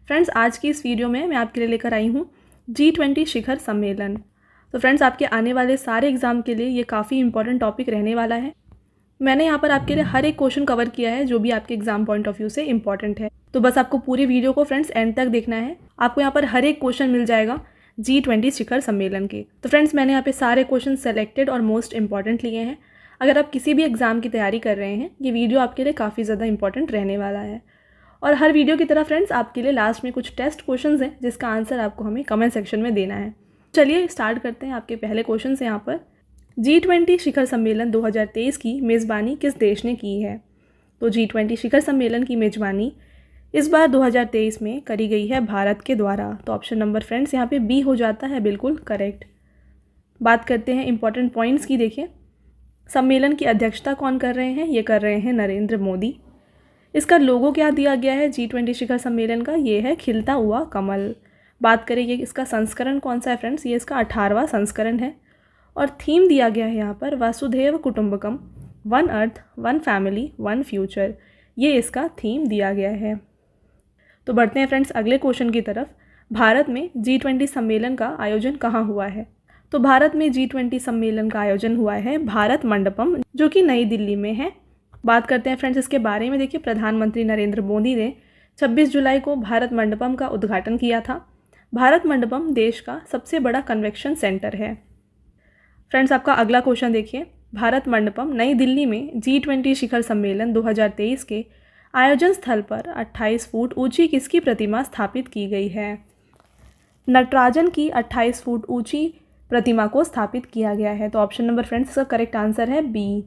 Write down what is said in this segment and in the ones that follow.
Friends, आज की इस वीडियो में मैं आपके लिए लेकर आई हूँ G20 शिखर सम्मेलन। तो फ्रेंड्स, आपके आने वाले सारे एग्ज़ाम के लिए ये काफ़ी इंपॉर्टेंट टॉपिक रहने वाला है। मैंने यहाँ पर आपके लिए हर एक क्वेश्चन कवर किया है जो भी आपके एग्जाम पॉइंट ऑफ व्यू से इंपॉर्टेंट है। तो बस आपको पूरी वीडियो को फ्रेंड्स एंड तक देखना है। आपको यहाँ पर हर एक क्वेश्चन मिल जाएगा G20 शिखर सम्मेलन के। तो फ्रेंड्स, मैंने यहाँ पे सारे क्वेश्चन सेलेक्टेड और मोस्ट इंपॉर्टेंट लिए हैं। अगर आप किसी भी एग्ज़ाम की तैयारी कर रहे हैं, ये वीडियो आपके लिए काफ़ी ज़्यादा इंपॉर्टेंट रहने वाला है। और हर वीडियो की तरह फ्रेंड्स, आपके लिए लास्ट में कुछ टेस्ट क्वेश्चंस हैं जिसका आंसर आपको हमें कमेंट सेक्शन में देना है। चलिए स्टार्ट करते हैं। आपके पहले क्वेश्चन से यहाँ पर G20 शिखर सम्मेलन 2023 की मेज़बानी किस देश ने की है? तो G20 शिखर सम्मेलन की मेज़बानी इस बार 2023 में करी गई है भारत के द्वारा। तो ऑप्शन नंबर फ्रेंड्स यहाँ पे बी हो जाता है बिल्कुल करेक्ट। बात करते हैं इंपॉर्टेंट पॉइंट्स की। देखिए, सम्मेलन की अध्यक्षता कौन कर रहे हैं? ये कर रहे हैं नरेंद्र मोदी। इसका लोगो क्या दिया गया है G20 शिखर सम्मेलन का? ये है खिलता हुआ कमल। बात करें ये इसका संस्करण कौन सा है फ्रेंड्स? ये इसका 18वां संस्करण है। और थीम दिया गया है यहाँ पर Vasudhaiva Kutumbakam, one earth, one family, one future. ये इसका थीम दिया गया है। तो बढ़ते हैं फ्रेंड्स अगले क्वेश्चन की तरफ। भारत में G20 सम्मेलन का आयोजन कहाँ हुआ है? तो भारत में G20 सम्मेलन का आयोजन हुआ है भारत मंडपम, जो कि नई दिल्ली में है। बात करते हैं फ्रेंड्स इसके बारे में। देखिए, प्रधानमंत्री नरेंद्र मोदी ने 26 जुलाई को भारत मंडपम का उद्घाटन किया था। भारत मंडपम देश का सबसे बड़ा कन्वेंशन सेंटर है। फ्रेंड्स, आपका अगला क्वेश्चन देखिए। भारत मंडपम नई दिल्ली में G20 शिखर सम्मेलन 2023 के आयोजन स्थल पर 28 फुट ऊंची किसकी प्रतिमा स्थापित की गई है? नटराजन की 28 फुट ऊंची प्रतिमा को स्थापित किया गया है। तो ऑप्शन नंबर फ्रेंड्स इसका करेक्ट आंसर है बी।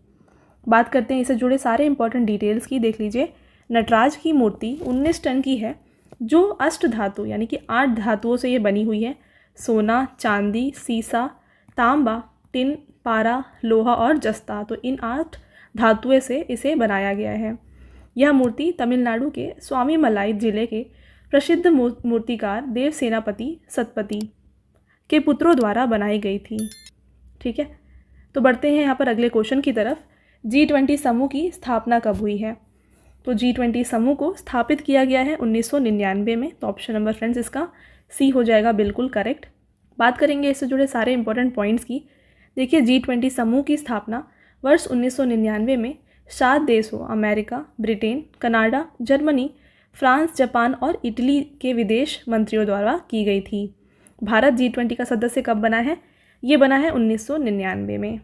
बात करते हैं इससे जुड़े सारे इंपॉर्टेंट डिटेल्स की। देख लीजिए, नटराज की मूर्ति 19 टन की है, जो अष्ट धातु यानी कि 8 धातुओं से ये बनी हुई है। सोना, चांदी, सीसा, तांबा, टिन, पारा, लोहा और जस्ता। तो इन 8 धातुओं से इसे बनाया गया है। यह मूर्ति तमिलनाडु के स्वामी मलाई जिले के प्रसिद्ध मूर्तिकार देव सेनापति सतपति के पुत्रों द्वारा बनाई गई थी। ठीक है, तो बढ़ते हैं यहाँ पर अगले क्वेश्चन की तरफ। G20 समूह की स्थापना कब हुई है? तो G20 समूह को स्थापित किया गया है 1999 में। तो ऑप्शन नंबर फ्रेंड्स इसका सी हो जाएगा बिल्कुल करेक्ट। बात करेंगे इससे जुड़े सारे इंपॉर्टेंट पॉइंट्स की। देखिए, G20 समूह की स्थापना वर्ष 1999 में 7 देशों America, Britain, Canada, Germany, France, Japan और इटली के विदेश मंत्रियों द्वारा की गई थी। भारत G20 का सदस्य कब बना है? ये बना है 1999 में।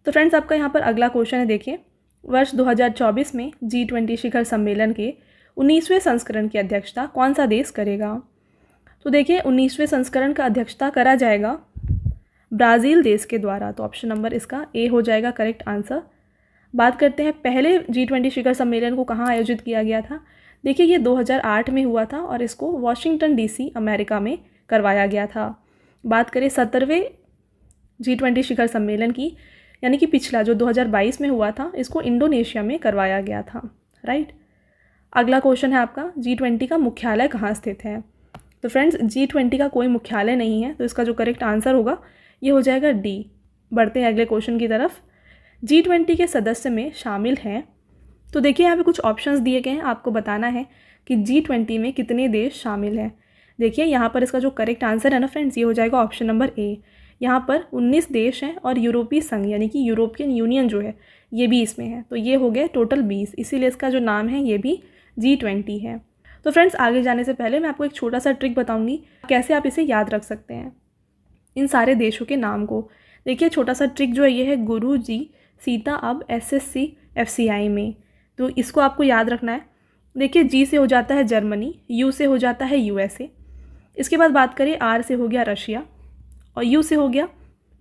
तो फ्रेंड्स, आपका यहाँ पर अगला क्वेश्चन है। देखिए, वर्ष 2024 में G20 शिखर सम्मेलन के 19वें संस्करण की अध्यक्षता कौन सा देश करेगा? तो देखिए, 19वें संस्करण का अध्यक्षता करा जाएगा ब्राज़ील देश के द्वारा। तो ऑप्शन नंबर इसका ए हो जाएगा करेक्ट आंसर। बात करते हैं पहले G20 शिखर सम्मेलन को कहाँ आयोजित किया गया था। देखिए, ये 2008 में हुआ था और इसको वाशिंगटन DC अमेरिका में करवाया गया था। बात करें 17वें G20 शिखर सम्मेलन की, यानी कि पिछला जो 2022 में हुआ था, इसको इंडोनेशिया में करवाया गया था। राइट। अगला क्वेश्चन है आपका, G20 का मुख्यालय कहाँ स्थित है? तो फ्रेंड्स, G20 का कोई मुख्यालय नहीं है, तो इसका जो करेक्ट आंसर होगा ये हो जाएगा डी। बढ़ते हैं अगले क्वेश्चन की तरफ। G20 के सदस्य में शामिल हैं, तो देखिए यहाँ पे कुछ ऑप्शंस दिए गए हैं। आपको बताना है कि G20 में कितने देश शामिल हैं। देखिए, यहाँ पर इसका जो करेक्ट आंसर है ना फ्रेंड्स, ये हो जाएगा ऑप्शन नंबर ए। यहाँ पर 19 देश हैं और यूरोपीय संघ यानी कि यूरोपियन यूनियन जो है ये भी इसमें है। तो ये हो गया टोटल 20, इसीलिए इसका जो नाम है ये भी G20 है। तो फ्रेंड्स, आगे जाने से पहले मैं आपको एक छोटा सा ट्रिक बताऊंगी कैसे आप इसे याद रख सकते हैं, इन सारे देशों के नाम को। देखिए, छोटा सा ट्रिक जो है ये है गुरु जी सीता अब SSC FCI में। तो इसको आपको याद रखना है। देखिए, जी से हो जाता है जर्मनी, यू से हो जाता है USA। इसके बाद बात करें आर से हो गया रशिया और यू से हो गया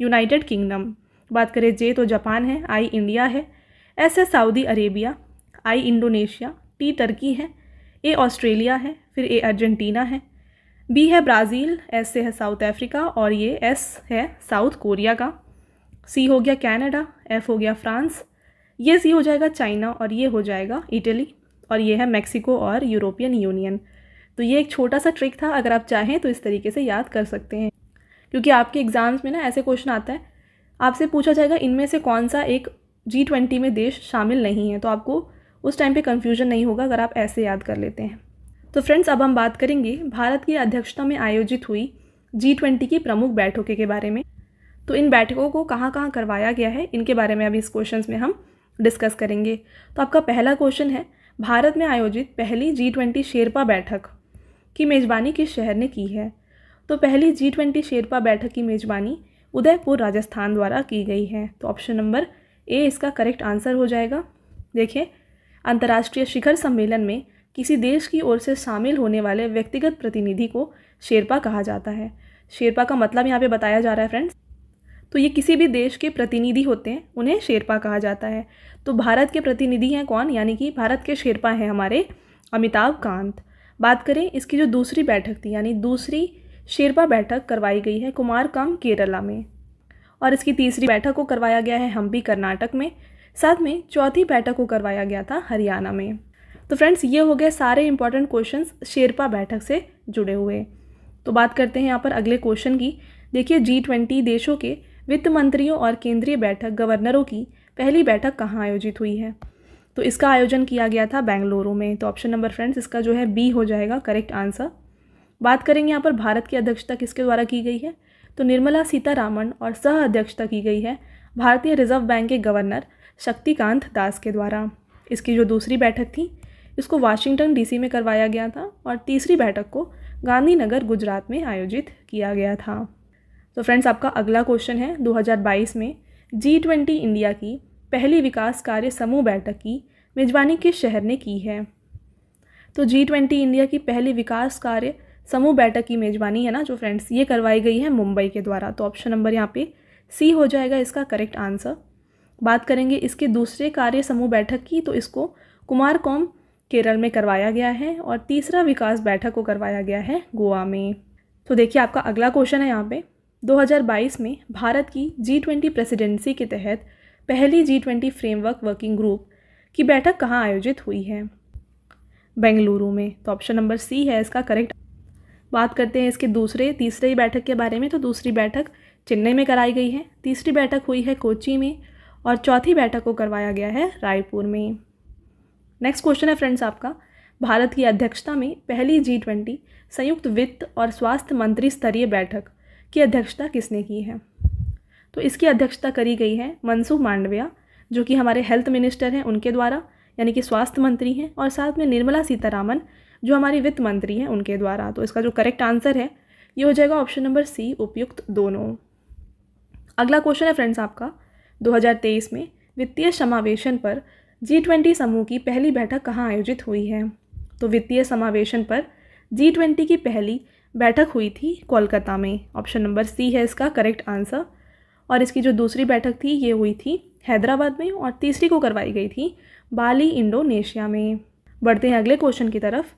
यूनाइटेड किंगडम। बात करें जे तो जापान है, आई इंडिया है, एस है सऊदी अरेबिया, आई इंडोनेशिया, टी टर्की है, ए ऑस्ट्रेलिया है, फिर ए अर्जेंटीना है, बी है ब्राज़ील, एस से है साउथ अफ्रीका और ये एस है साउथ कोरिया का, सी हो गया कनाडा, एफ हो गया फ्रांस, ये सी हो जाएगा चाइना और ये हो जाएगा इटली और ये है मेक्सिको और यूरोपियन यूनियन। तो ये एक छोटा सा ट्रिक था, अगर आप चाहें तो इस तरीके से याद कर सकते हैं, क्योंकि आपके एग्ज़ाम्स में ना ऐसे क्वेश्चन आता है, आपसे पूछा जाएगा इनमें से कौन सा एक G20 में देश शामिल नहीं है। तो आपको उस टाइम पे कन्फ्यूजन नहीं होगा अगर आप ऐसे याद कर लेते हैं। तो फ्रेंड्स अब हम बात करेंगे भारत की अध्यक्षता में आयोजित हुई G20 की प्रमुख बैठकों के बारे में। तो इन बैठकों को कहाँ कहाँ करवाया गया है, इनके बारे में अभी इस क्वेश्चन में हम डिस्कस करेंगे। तो आपका पहला क्वेश्चन है, भारत में आयोजित पहली G20 शेरपा बैठक की मेज़बानी किस शहर ने की है? तो पहली G20 शेरपा बैठक की मेज़बानी उदयपुर राजस्थान द्वारा की गई है। तो ऑप्शन नंबर ए इसका करेक्ट आंसर हो जाएगा। देखिए, अंतर्राष्ट्रीय शिखर सम्मेलन में किसी देश की ओर से शामिल होने वाले व्यक्तिगत प्रतिनिधि को शेरपा कहा जाता है। शेरपा का मतलब यहाँ पे बताया जा रहा है फ्रेंड्स। तो ये किसी भी देश के प्रतिनिधि होते हैं, उन्हें शेरपा कहा जाता है। तो भारत के प्रतिनिधि हैं कौन, यानी कि भारत के शेरपा हैं हमारे अमिताभ कांत। बात करें इसकी जो दूसरी बैठक थी, यानी दूसरी शेरपा बैठक करवाई गई है कुमारकम केरला में, और इसकी तीसरी बैठक को करवाया गया है हम्पी कर्नाटक में। साथ में चौथी बैठक को करवाया गया था हरियाणा में। तो फ्रेंड्स ये हो गए सारे इंपॉर्टेंट क्वेश्चंस शेरपा बैठक से जुड़े हुए। तो बात करते हैं यहाँ पर अगले क्वेश्चन की। देखिए, G20 देशों के वित्त मंत्रियों और केंद्रीय बैठक गवर्नरों की पहली बैठक कहाँ आयोजित हुई है? तो इसका आयोजन किया गया था बेंगलुरु में। तो ऑप्शन नंबर फ्रेंड्स इसका जो है बी हो जाएगा करेक्ट आंसर। बात करेंगे यहाँ पर भारत की अध्यक्षता किसके द्वारा की गई है? तो निर्मला सीतारामन और सह अध्यक्षता की गई है भारतीय रिजर्व बैंक के गवर्नर शक्तिकांत दास के द्वारा। इसकी जो दूसरी बैठक थी इसको वाशिंगटन DC में करवाया गया था, और तीसरी बैठक को गांधीनगर गुजरात में आयोजित किया गया था। तो फ्रेंड्स आपका अगला क्वेश्चन है, 2022 में G20 इंडिया की पहली विकास कार्य समूह बैठक की मेजबानी किस शहर ने की है? तो G20 इंडिया की पहली विकास कार्य समूह बैठक की मेजबानी है ना जो फ्रेंड्स, ये करवाई गई है मुंबई के द्वारा। तो ऑप्शन नंबर यहाँ पे सी हो जाएगा इसका करेक्ट आंसर। बात करेंगे इसके दूसरे कार्य समूह बैठक की, तो इसको कुमारकोम केरल में करवाया गया है, और तीसरा विकास बैठक को करवाया गया है गोवा में। तो देखिए आपका अगला क्वेश्चन है यहाँ पे, 2022 में भारत की G20 प्रेसिडेंसी के तहत पहली G20 फ्रेमवर्क वर्किंग ग्रुप की बैठक कहाँ आयोजित हुई है? बेंगलुरु में। तो ऑप्शन नंबर सी है इसका करेक्ट। बात करते हैं इसके तीसरे बैठक के बारे में। तो दूसरी बैठक चेन्नई में कराई गई है, तीसरी बैठक हुई है कोच्चि में, और चौथी बैठक को करवाया गया है रायपुर में। नेक्स्ट क्वेश्चन है फ्रेंड्स आपका, भारत की अध्यक्षता में पहली G20 संयुक्त वित्त और स्वास्थ्य मंत्री स्तरीय बैठक की अध्यक्षता किसने की है? तो इसकी अध्यक्षता करी गई है मनसुख मांडविया, जो कि हमारे हेल्थ मिनिस्टर हैं, उनके द्वारा, यानी कि स्वास्थ्य मंत्री हैं, और साथ में निर्मला सीतारामन जो हमारी वित्त मंत्री हैं उनके द्वारा। तो इसका जो करेक्ट आंसर है ये हो जाएगा ऑप्शन नंबर सी, उपयुक्त दोनों। अगला क्वेश्चन है फ्रेंड्स आपका, 2023 में वित्तीय समावेशन पर G20 समूह की पहली बैठक कहाँ आयोजित हुई है? तो वित्तीय समावेशन पर G20 की पहली बैठक हुई थी कोलकाता में। ऑप्शन नंबर सी है इसका करेक्ट आंसर। और इसकी जो दूसरी बैठक थी ये हुई थी हैदराबाद में, और तीसरी को करवाई गई थी बाली इंडोनेशिया में। बढ़ते हैं अगले क्वेश्चन की तरफ।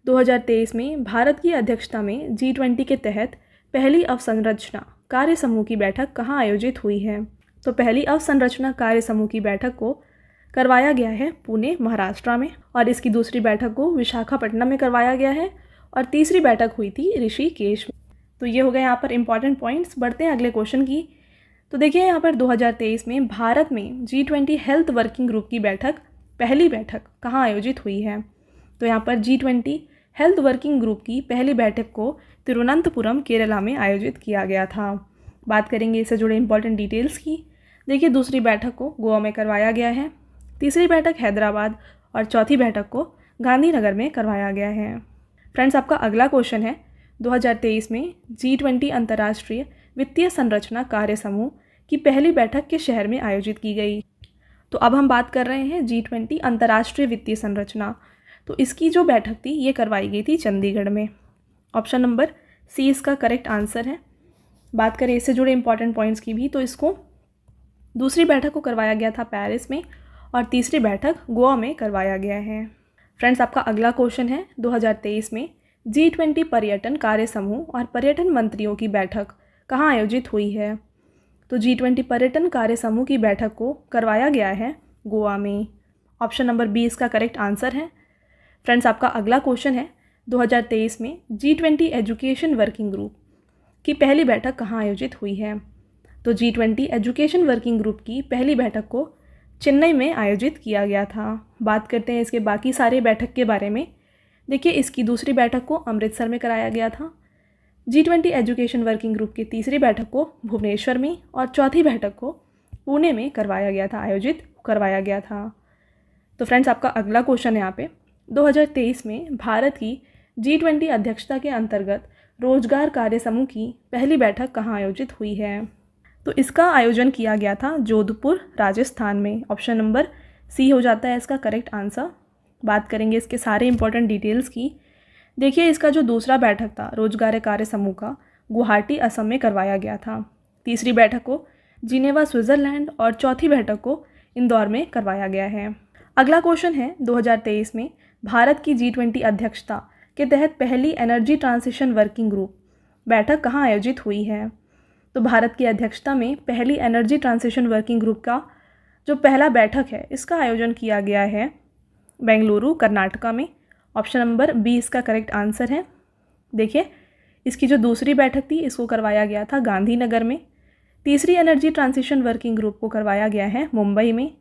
2023 में भारत की अध्यक्षता में G20 के तहत पहली अवसंरचना कार्य समूह की बैठक कहाँ आयोजित हुई है? तो पहली अवसंरचना कार्य समूह की बैठक को करवाया गया है पुणे महाराष्ट्र में, और इसकी दूसरी बैठक को विशाखापट्टनम में करवाया गया है, और तीसरी बैठक हुई थी ऋषिकेश में। तो ये हो गए यहाँ पर इंपॉर्टेंट पॉइंट्स। बढ़ते हैं अगले क्वेश्चन की। तो देखिए यहाँ पर 2023 में भारत में G20 हेल्थ वर्किंग ग्रुप की पहली बैठक कहाँ आयोजित हुई है? तो यहाँ पर G20 हेल्थ वर्किंग ग्रुप की पहली बैठक को तिरुवनंतपुरम केरला में आयोजित किया गया था। बात करेंगे इससे जुड़े इंपॉर्टेंट डिटेल्स की। देखिए, दूसरी बैठक को गोवा में करवाया गया है, तीसरी बैठक हैदराबाद, और चौथी बैठक को गांधीनगर में करवाया गया है। फ्रेंड्स आपका अगला क्वेश्चन है, 2023 में G20 अंतर्राष्ट्रीय वित्तीय संरचना कार्य समूह की पहली बैठक किस शहर में आयोजित की गई? तो अब हम बात कर रहे हैं G20 अंतर्राष्ट्रीय वित्तीय संरचना। तो इसकी जो बैठक थी ये करवाई गई थी चंडीगढ़ में। ऑप्शन नंबर सी इसका करेक्ट आंसर है। बात करें इससे जुड़े इंपॉर्टेंट पॉइंट्स की भी, तो इसको दूसरी बैठक को करवाया गया था पेरिस में, और तीसरी बैठक गोवा में करवाया गया है। फ्रेंड्स आपका अगला क्वेश्चन है, 2023 में G20 पर्यटन कार्य समूह और पर्यटन मंत्रियों की बैठक कहाँ आयोजित हुई है? तो G20 पर्यटन कार्य समूह की बैठक को करवाया गया है गोवा में। ऑप्शन नंबर बी इसका करेक्ट आंसर है। फ्रेंड्स आपका अगला क्वेश्चन है, 2023 में G20 एजुकेशन वर्किंग ग्रुप की पहली बैठक कहाँ आयोजित हुई है? तो G20 एजुकेशन वर्किंग ग्रुप की पहली बैठक को चेन्नई में आयोजित किया गया था। बात करते हैं इसके बाकी सारे बैठक के बारे में। देखिए इसकी दूसरी बैठक को अमृतसर में कराया गया था। G20 एजुकेशन वर्किंग ग्रुप की तीसरी बैठक को भुवनेश्वर में और चौथी बैठक को पुणे में आयोजित करवाया गया था। तो फ्रेंड्स आपका अगला क्वेश्चन है यहाँ पे 2023 में भारत की G20 अध्यक्षता के अंतर्गत रोजगार कार्य समूह की पहली बैठक कहाँ आयोजित हुई है? तो इसका आयोजन किया गया था जोधपुर राजस्थान में। ऑप्शन नंबर सी हो जाता है इसका करेक्ट आंसर। बात करेंगे इसके सारे इंपॉर्टेंट डिटेल्स की। देखिए इसका जो दूसरा बैठक था रोजगार कार्य समूह का गुवाहाटी असम में करवाया गया था। तीसरी बैठक को जिनेवा स्विट्ज़रलैंड और चौथी बैठक को इंदौर में करवाया गया है। अगला क्वेश्चन है 2023 में भारत की G20 अध्यक्षता के तहत पहली एनर्जी ट्रांसिशन वर्किंग ग्रुप बैठक कहाँ आयोजित हुई है? तो भारत की अध्यक्षता में पहली एनर्जी ट्रांसिशन वर्किंग ग्रुप का जो पहला बैठक है इसका आयोजन किया गया है बेंगलुरु कर्नाटका में। ऑप्शन नंबर बी इसका करेक्ट आंसर है। देखिए इसकी जो दूसरी बैठक थी इसको करवाया गया था गांधीनगर में। तीसरी एनर्जी ट्रांसिशन वर्किंग ग्रुप को करवाया गया है मुंबई में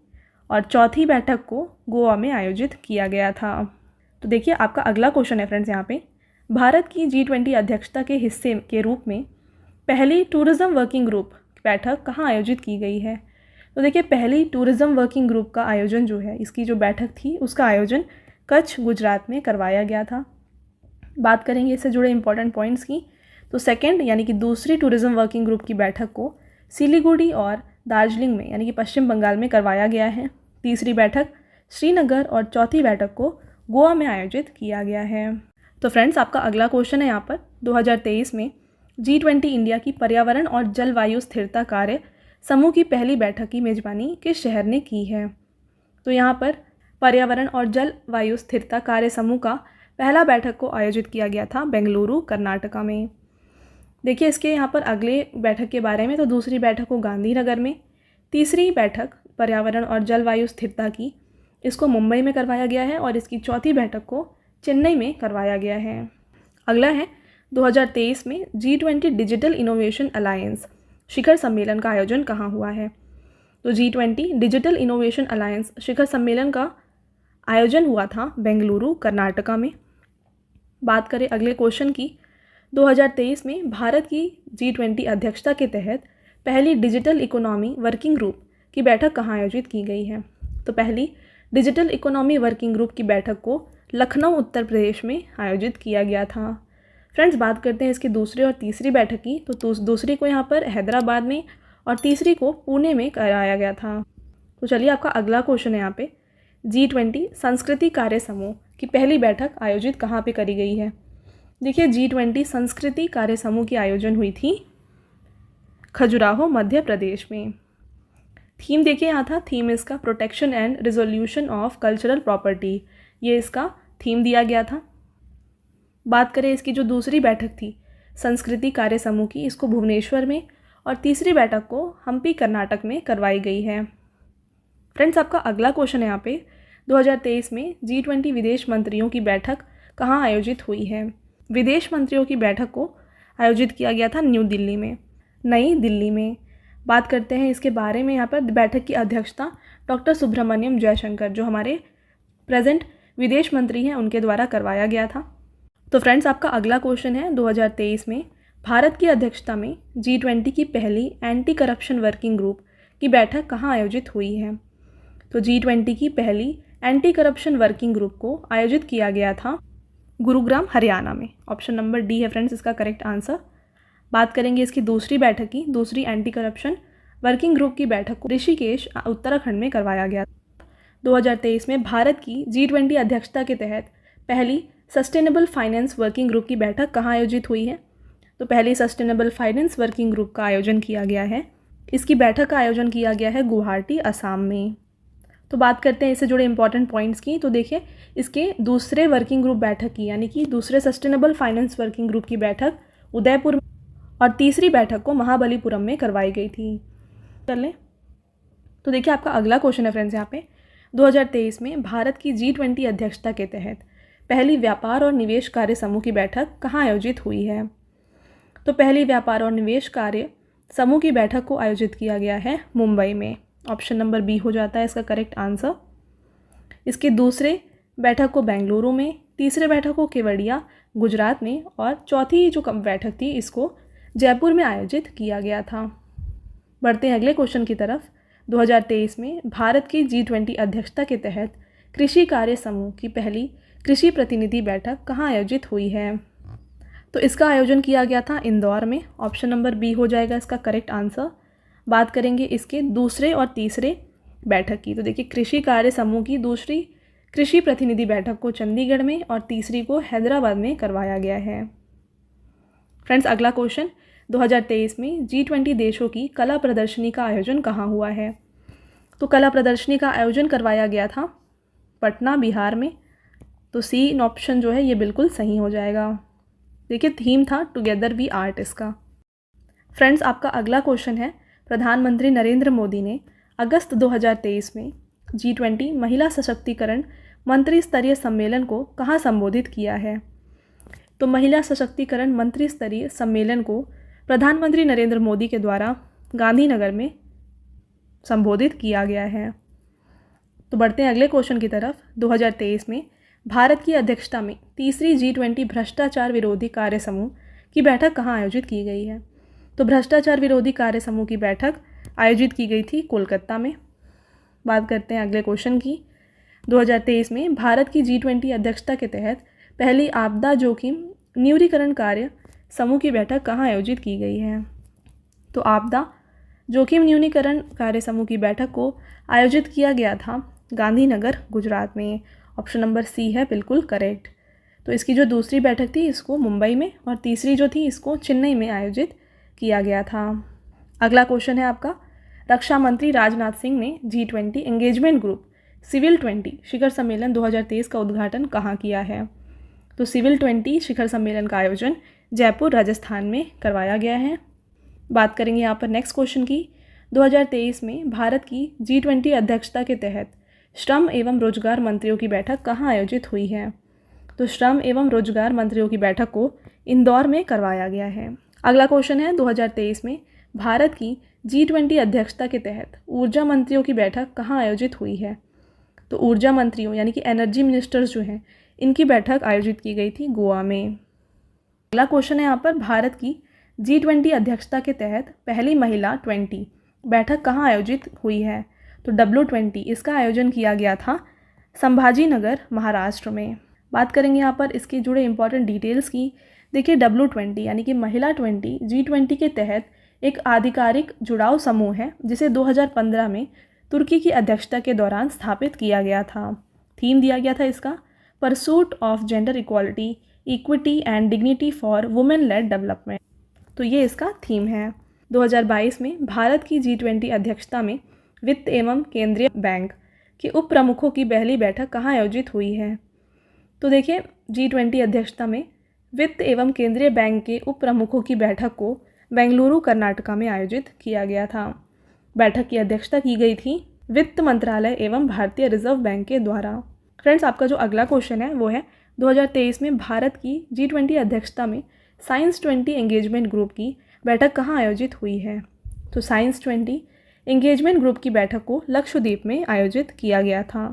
और चौथी बैठक को गोवा में आयोजित किया गया था। तो देखिए आपका अगला क्वेश्चन है फ्रेंड्स यहाँ पे भारत की G20 अध्यक्षता के हिस्से के रूप में पहली टूरिज़्म वर्किंग ग्रुप बैठक कहाँ आयोजित की गई है? तो देखिए पहली टूरिज़्म वर्किंग ग्रुप का आयोजन जो है इसकी जो बैठक थी उसका आयोजन कच्छ गुजरात में करवाया गया था। बात करेंगे इससे जुड़े इंपॉर्टेंट पॉइंट्स की। तो सेकंड यानी कि दूसरी टूरिज़्म वर्किंग ग्रुप की बैठक को सिलीगुड़ी और दार्जिलिंग में यानी कि पश्चिम बंगाल में करवाया गया है। तीसरी बैठक श्रीनगर और चौथी बैठक को गोवा में आयोजित किया गया है। तो फ्रेंड्स आपका अगला क्वेश्चन है यहाँ पर 2023 में G20 इंडिया की पर्यावरण और जलवायु स्थिरता कार्य समूह की पहली बैठक की मेज़बानी किस शहर ने की है? तो यहाँ पर पर्यावरण और जलवायु स्थिरता कार्य समूह का पहला बैठक को आयोजित किया गया था बेंगलुरु कर्नाटका में। देखिए इसके यहाँ पर अगले बैठक के बारे में। तो दूसरी बैठक को गांधीनगर में, तीसरी बैठक पर्यावरण और जलवायु स्थिरता की इसको मुंबई में करवाया गया है और इसकी चौथी बैठक को चेन्नई में करवाया गया है। अगला है 2023 में G20 डिजिटल इनोवेशन अलायंस शिखर सम्मेलन का आयोजन कहाँ हुआ है? तो G20 डिजिटल इनोवेशन अलायंस शिखर सम्मेलन का आयोजन हुआ था बेंगलुरु कर्नाटका में। बात करें अगले क्वेश्चन की 2023 में भारत की G20 अध्यक्षता के तहत पहली डिजिटल इकोनॉमी वर्किंग ग्रुप की बैठक कहाँ आयोजित की गई है? तो पहली डिजिटल इकोनॉमी वर्किंग ग्रुप की बैठक को लखनऊ उत्तर प्रदेश में आयोजित किया गया था। फ्रेंड्स बात करते हैं इसकी दूसरी और तीसरी बैठक की। तो दूसरी को यहाँ पर हैदराबाद में और तीसरी को पुणे में कराया गया था। तो चलिए आपका अगला क्वेश्चन है यहाँ पे G20 संस्कृति कार्य समूह की पहली बैठक आयोजित कहाँ पे करी गई है? देखिए G20 संस्कृति कार्य समूह की आयोजन हुई थी खजुराहो मध्य प्रदेश में। थीम देखिए यहाँ था, थीम इसका protection and resolution of cultural property, ये इसका थीम दिया गया था। बात करें इसकी जो दूसरी बैठक थी संस्कृति कार्य समूह की, इसको भुवनेश्वर में और तीसरी बैठक को हम्पी कर्नाटक में करवाई गई है। फ्रेंड्स आपका अगला क्वेश्चन है यहाँ पे 2023 में G20 विदेश मंत्रियों की बैठक कहाँ आयोजित हुई है? विदेश मंत्रियों की बैठक को आयोजित किया गया था नई दिल्ली में। बात करते हैं इसके बारे में। यहाँ पर बैठक की अध्यक्षता डॉक्टर सुब्रमण्यम जयशंकर जो हमारे प्रेजेंट विदेश मंत्री हैं उनके द्वारा करवाया गया था। तो फ्रेंड्स आपका अगला क्वेश्चन है 2023 में भारत की अध्यक्षता में G20 की पहली एंटी करप्शन वर्किंग ग्रुप की बैठक कहाँ आयोजित हुई है? तो G20 की पहली एंटी करप्शन वर्किंग ग्रुप को आयोजित किया गया था गुरुग्राम हरियाणा में। ऑप्शन नंबर डी है फ्रेंड्स इसका करेक्ट आंसर। बात करेंगे इसकी दूसरी बैठक की। दूसरी एंटी करप्शन वर्किंग ग्रुप की बैठक को ऋषिकेश उत्तराखंड में करवाया गया। 2023 में भारत की G20 अध्यक्षता के तहत पहली सस्टेनेबल फाइनेंस वर्किंग ग्रुप की बैठक कहाँ आयोजित हुई है? तो पहली सस्टेनेबल फाइनेंस वर्किंग ग्रुप का आयोजन किया गया है। इसकी बैठक का आयोजन किया गया है गुवाहाटी असम में। तो बात करते हैं इससे जुड़े इंपॉर्टेंट पॉइंट्स की। तो देखिए इसके दूसरे वर्किंग ग्रुप बैठक की यानी कि दूसरे सस्टेनेबल फाइनेंस वर्किंग ग्रुप की बैठक उदयपुर और तीसरी बैठक को महाबलीपुरम में करवाई गई थी। कर लें। तो देखिए आपका अगला क्वेश्चन है फ्रेंड्स यहाँ पे 2023 में भारत की G20 अध्यक्षता के तहत पहली व्यापार और निवेश कार्य समूह की बैठक कहाँ आयोजित हुई है? तो पहली व्यापार और निवेश कार्य समूह की बैठक को आयोजित किया गया है मुंबई में। ऑप्शन नंबर बी हो जाता है इसका करेक्ट आंसर। इसके दूसरे बैठक को बेंगलुरु में, तीसरे बैठक को केवड़िया गुजरात में और चौथी जो बैठक थी इसको जयपुर में आयोजित किया गया था। बढ़ते हैं अगले क्वेश्चन की तरफ। 2023 में भारत की G20 अध्यक्षता के तहत कृषि कार्य समूह की पहली कृषि प्रतिनिधि बैठक कहाँ आयोजित हुई है? तो इसका आयोजन किया गया था इंदौर में। ऑप्शन नंबर बी हो जाएगा इसका करेक्ट आंसर। बात करेंगे इसके दूसरे और तीसरे बैठक की। तो देखिए कृषि कार्य समूह की दूसरी कृषि प्रतिनिधि बैठक को चंडीगढ़ में और तीसरी को हैदराबाद में करवाया गया है। फ्रेंड्स अगला क्वेश्चन, 2023 में G20 देशों की कला प्रदर्शनी का आयोजन कहाँ हुआ है? तो कला प्रदर्शनी का आयोजन करवाया गया था पटना बिहार में। तो सी ऑप्शन जो है ये बिल्कुल सही हो जाएगा। देखिए थीम था टुगेदर वी आर्ट इसका। फ्रेंड्स आपका अगला क्वेश्चन है, प्रधानमंत्री नरेंद्र मोदी ने अगस्त 2023 में G20 महिला सशक्तिकरण मंत्री स्तरीय सम्मेलन को कहाँ संबोधित किया है? तो महिला सशक्तिकरण मंत्री स्तरीय सम्मेलन को प्रधानमंत्री नरेंद्र मोदी के द्वारा गांधीनगर में संबोधित किया गया है। तो बढ़ते हैं अगले क्वेश्चन की तरफ। 2023 में भारत की अध्यक्षता में तीसरी G20 भ्रष्टाचार विरोधी कार्य समूह की बैठक कहाँ आयोजित की गई है? तो भ्रष्टाचार विरोधी कार्य समूह की बैठक आयोजित की गई थी कोलकाता में। बात करते हैं अगले क्वेश्चन की। 2023 में भारत की G20 अध्यक्षता के तहत पहली आपदा जोखिम न्यूनीकरण कार्य समूह की बैठक कहाँ आयोजित की गई है? तो आपदा जोखिम न्यूनीकरण कार्य समूह की बैठक को आयोजित किया गया था गांधीनगर गुजरात में। ऑप्शन नंबर सी है बिल्कुल करेक्ट। तो इसकी जो दूसरी बैठक थी इसको मुंबई में और तीसरी जो थी इसको चेन्नई में आयोजित किया गया था। अगला क्वेश्चन है आपका, रक्षा मंत्री राजनाथ सिंह ने G20 एंगेजमेंट ग्रुप सिविल 20 शिखर सम्मेलन 2023 का उद्घाटन कहाँ किया है? तो सिविल 20 शिखर सम्मेलन का आयोजन जयपुर राजस्थान में करवाया गया है। बात करेंगे यहाँ पर नेक्स्ट क्वेश्चन की। 2023 में भारत की G20 अध्यक्षता के तहत श्रम एवं रोजगार मंत्रियों की बैठक कहाँ आयोजित हुई है? तो श्रम एवं रोजगार मंत्रियों की बैठक को इंदौर में करवाया गया है। अगला क्वेश्चन है, 2023 में भारत की G20 अध्यक्षता के तहत ऊर्जा मंत्रियों की बैठक कहाँ आयोजित हुई है? तो ऊर्जा मंत्रियों यानी कि एनर्जी मिनिस्टर्स जो हैं इनकी बैठक आयोजित की गई थी गोवा में। अगला क्वेश्चन है यहाँ पर, भारत की G20 अध्यक्षता के तहत पहली महिला 20 बैठक कहाँ आयोजित हुई है? तो W20 इसका आयोजन किया गया था संभाजी नगर महाराष्ट्र में। बात करेंगे यहाँ पर इसके जुड़े इंपॉर्टेंट डिटेल्स की। देखिए W20 यानी कि महिला 20 G20 के तहत एक आधिकारिक जुड़ाव समूह है जिसे 2015 में तुर्की की अध्यक्षता के दौरान स्थापित किया गया था। थीम दिया गया था इसका pursuit of gender equality, equity and dignity for women lead development. तो ये इसका थीम है। 2022 में भारत की G20 अध्यक्षता में वित्त एवं केंद्रीय बैंक के उप प्रमुखों की पहली बैठक कहाँ आयोजित हुई है? तो देखिए G20 अध्यक्षता में वित्त एवं केंद्रीय बैंक के उप प्रमुखों की बैठक को बेंगलुरु कर्नाटका में आयोजित किया गया था। बैठक की अध्यक्षता की गई थी वित्त मंत्रालय एवं भारतीय रिजर्व बैंक के द्वारा। फ्रेंड्स आपका जो अगला क्वेश्चन है वो है, 2023 में भारत की G20 अध्यक्षता में साइंस 20 एंगेजमेंट ग्रुप की बैठक कहाँ आयोजित हुई है? तो साइंस 20 एंगेजमेंट ग्रुप की बैठक को लक्षद्वीप में आयोजित किया गया था।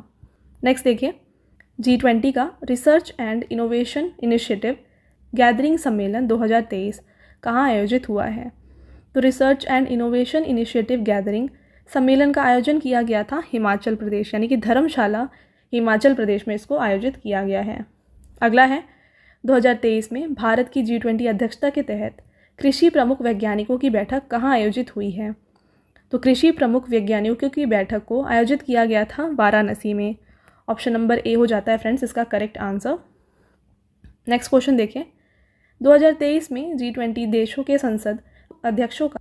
नेक्स्ट देखिए, G20 का research and innovation initiative gathering सम्मेलन 2023 कहाँ आयोजित हुआ है? तो research and innovation initiative gathering सम्मेलन का आयोजन किया गया था हिमाचल प्रदेश यानी कि धर्मशाला हिमाचल प्रदेश में इसको आयोजित किया गया है। अगला है, 2023 में भारत की G20 अध्यक्षता के तहत कृषि प्रमुख वैज्ञानिकों की बैठक कहाँ आयोजित हुई है? तो कृषि प्रमुख वैज्ञानिकों की बैठक को आयोजित किया गया था वाराणसी में। ऑप्शन नंबर ए हो जाता है फ्रेंड्स इसका करेक्ट आंसर। नेक्स्ट क्वेश्चन देखिए, 2023 में G20 देशों के संसद अध्यक्षों का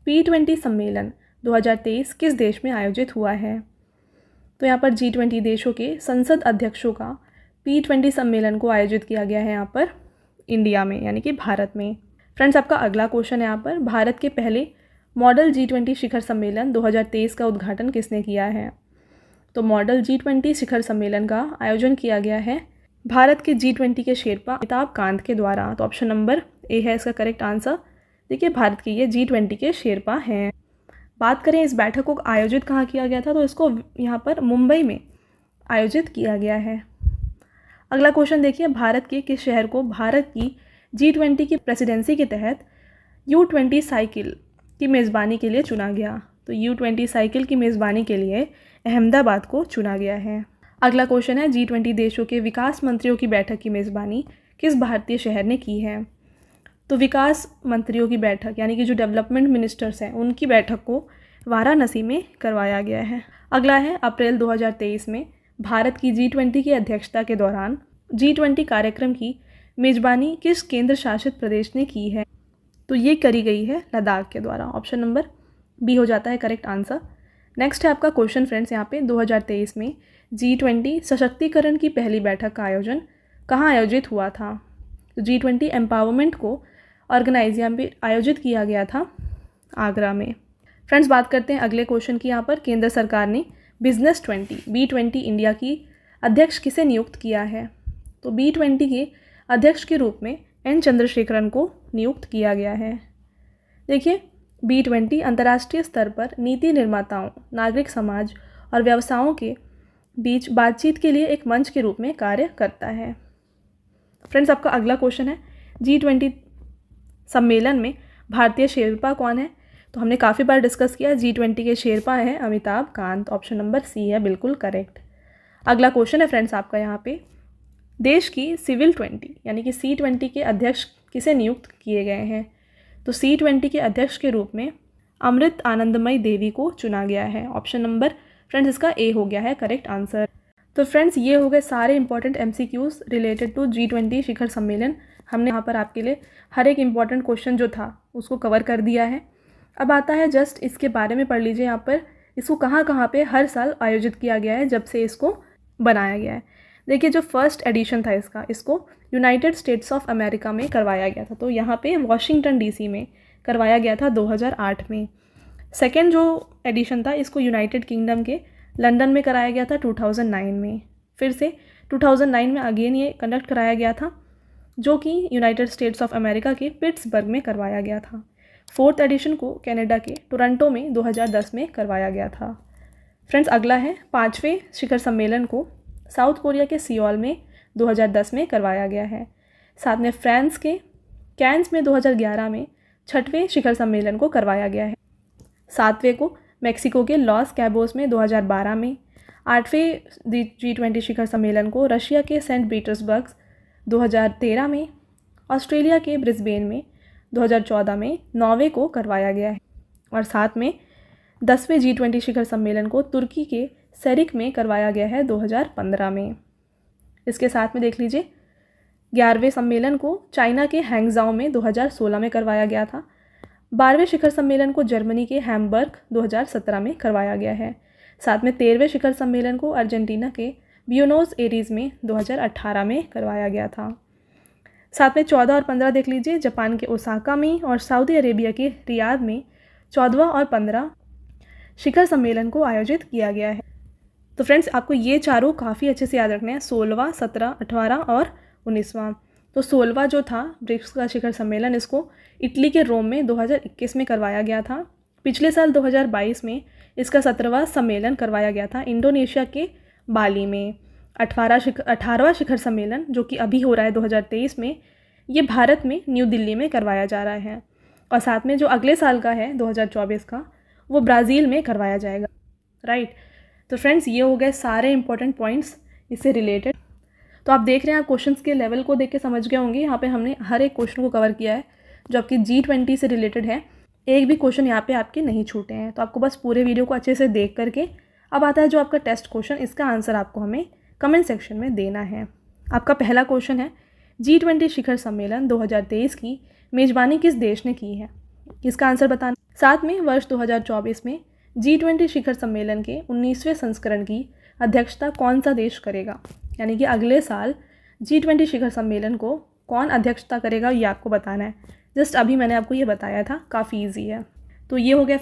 P20 सम्मेलन 2023 किस देश में आयोजित हुआ है? तो यहाँ पर G20 देशों के संसद अध्यक्षों का P20 सम्मेलन को आयोजित किया गया है यहाँ पर इंडिया में यानी कि भारत में। फ्रेंड्स आपका अगला क्वेश्चन है यहाँ पर, भारत के पहले मॉडल G20 शिखर सम्मेलन 2023 का उद्घाटन किसने किया है? तो मॉडल G20 शिखर सम्मेलन का आयोजन किया गया है भारत के G20 के शेरपा अमिताभ कांत के द्वारा। तो ऑप्शन नंबर ए है इसका करेक्ट आंसर। देखिए भारत के ये G20 के शेरपा हैं। बात करें इस बैठक को आयोजित कहाँ किया गया था, तो इसको यहाँ पर मुंबई में आयोजित किया गया है। अगला क्वेश्चन देखिए, भारत के किस शहर को भारत की G20 की प्रेसिडेंसी के तहत U20 साइकिल की मेज़बानी के लिए चुना गया? तो U20 साइकिल की मेज़बानी के लिए अहमदाबाद को चुना गया है। अगला क्वेश्चन है, G20 देशों के विकास मंत्रियों की बैठक की मेज़बानी किस भारतीय शहर ने की है? तो विकास मंत्रियों की बैठक यानी कि जो डेवलपमेंट मिनिस्टर्स हैं उनकी बैठक को वाराणसी में करवाया गया है। अगला है, अप्रैल 2023 में भारत की G20 की अध्यक्षता के दौरान G20 कार्यक्रम की मेज़बानी किस केंद्र शासित प्रदेश ने की है? तो ये करी गई है लद्दाख के द्वारा। ऑप्शन नंबर बी हो जाता है करेक्ट आंसर। नेक्स्ट है आपका क्वेश्चन फ्रेंड्स, यहाँ पे 2023 में G20 सशक्तिकरण की पहली बैठक का आयोजन कहाँ आयोजित हुआ था? तो G20 एम्पावरमेंट को ऑर्गेनाइज यहाँ पे आयोजित किया गया था आगरा में। फ्रेंड्स बात करते हैं अगले क्वेश्चन की। यहाँ पर केंद्र सरकार ने बिजनेस 20 B20 इंडिया की अध्यक्ष किसे नियुक्त किया है? तो B20 के अध्यक्ष के रूप में N चंद्रशेखरन को नियुक्त किया गया है। देखिए, B20 अंतर्राष्ट्रीय स्तर पर नीति निर्माताओं, नागरिक समाज और व्यवसायों के बीच बातचीत के लिए एक मंच के रूप में कार्य करता है। फ्रेंड्स आपका अगला क्वेश्चन है, G20 सम्मेलन में भारतीय शेरपा कौन है? तो हमने काफ़ी बार डिस्कस किया, G20 के शेरपा हैं Amitabh Kant. Option number C है बिल्कुल करेक्ट। अगला क्वेश्चन है फ्रेंड्स आपका यहाँ पे, देश की सिविल 20 यानी कि C20 के अध्यक्ष किसे नियुक्त किए गए हैं? तो C20 के अध्यक्ष के रूप में अमृत आनंदमयी देवी को चुना गया है। ऑप्शन नंबर फ्रेंड्स इसका ए हो गया है करेक्ट आंसर। तो फ्रेंड्स ये हो गए सारे important MCQs related to G20 शिखर सम्मेलन। हमने यहाँ पर आपके लिए हर एक इम्पॉर्टेंट क्वेश्चन जो था उसको कवर कर दिया है। अब आता है जस्ट इसके बारे में पढ़ लीजिए, यहाँ पर इसको कहाँ कहाँ पे हर साल आयोजित किया गया है जब से इसको बनाया गया है। देखिए, जो फर्स्ट एडिशन था इसको यूनाइटेड स्टेट्स ऑफ अमेरिका में करवाया गया था, तो यहाँ पे वॉशिंगटन DC में करवाया गया था 2008 में। सेकेंड जो एडिशन था इसको यूनाइटेड किंगडम के लंदन में कराया गया था 2009 में। फिर से 2009 में अगेन ये कंडक्ट कराया गया था, जो कि यूनाइटेड स्टेट्स ऑफ अमेरिका के पिट्सबर्ग में करवाया गया था। फोर्थ एडिशन को कनाडा के टोरंटो में 2010 में करवाया गया था। फ्रेंड्स अगला है, 5वें शिखर सम्मेलन को साउथ कोरिया के सियोल में 2010 में करवाया गया है। साथ में फ्रांस के कैन्स में 2011 में 6वें शिखर सम्मेलन को करवाया गया है। 7वें को मेक्सिको के लॉस कैबोस में 2012 में। 8वें G20 शिखर सम्मेलन को रशिया के सेंट पीटर्सबर्ग 2013 में। ऑस्ट्रेलिया के ब्रिस्बेन में 2014 में। 9वें को करवाया गया है। और साथ में 10वें G20 शिखर सम्मेलन को तुर्की के सेरिक में करवाया गया है 2015 में। इसके साथ में देख लीजिए, 11वें सम्मेलन को चाइना के हैंगजाओ में 2016 में करवाया गया था। 12वें शिखर सम्मेलन को जर्मनी के हैम्बर्ग 2017 में करवाया गया है। साथ में 13वें शिखर सम्मेलन को अर्जेंटीना के ब्यूनोस एरीज में 2018 में करवाया गया था। साथ में 14 और 15 देख लीजिए, जापान के ओसाका में और सऊदी अरेबिया के रियाद में 14वां और 15 शिखर सम्मेलन को आयोजित किया गया है। तो फ्रेंड्स आपको ये चारों काफ़ी अच्छे से याद रखने हैं, 16वां, 17, 18 और 19वां। तो 16वां जो था ब्रिक्स का शिखर सम्मेलन, इसको इटली के रोम में 2021 में करवाया गया था। पिछले साल 2022 में इसका 17वां सम्मेलन करवाया गया था इंडोनेशिया के बाली में। 18वां शिखर सम्मेलन जो कि अभी हो रहा है 2023 में, ये भारत में न्यू दिल्ली में करवाया जा रहा है। और साथ में जो अगले साल का है 2024 का, वो ब्राज़ील में करवाया जाएगा। राइट। तो फ्रेंड्स ये हो गए सारे इंपॉर्टेंट पॉइंट्स इससे रिलेटेड। तो आप देख रहे हैं, आप क्वेश्चंस के लेवल को देख के समझ गए होंगे। यहाँ पे हमने हर एक क्वेश्चन को कवर किया है जो आपकी G20 से रिलेटेड है। एक भी क्वेश्चन यहाँ पे आपके नहीं छूटे हैं। तो आपको बस पूरे वीडियो को अच्छे से देख करके अब आता है जो आपका टेस्ट क्वेश्चन, इसका आंसर आपको हमें कमेंट सेक्शन में देना है। आपका पहला क्वेश्चन है, G20 शिखर सम्मेलन 2023 की मेज़बानी किस देश ने की है? इसका आंसर बताना। साथ में वर्ष 2024 में G20 शिखर सम्मेलन के 19वें संस्करण की अध्यक्षता कौन सा देश करेगा? यानी कि अगले साल G20 शिखर सम्मेलन को कौन अध्यक्षता करेगा ये आपको बताना है। जस्ट अभी मैंने आपको ये बताया था, काफ़ी ईजी है। तो ये हो गया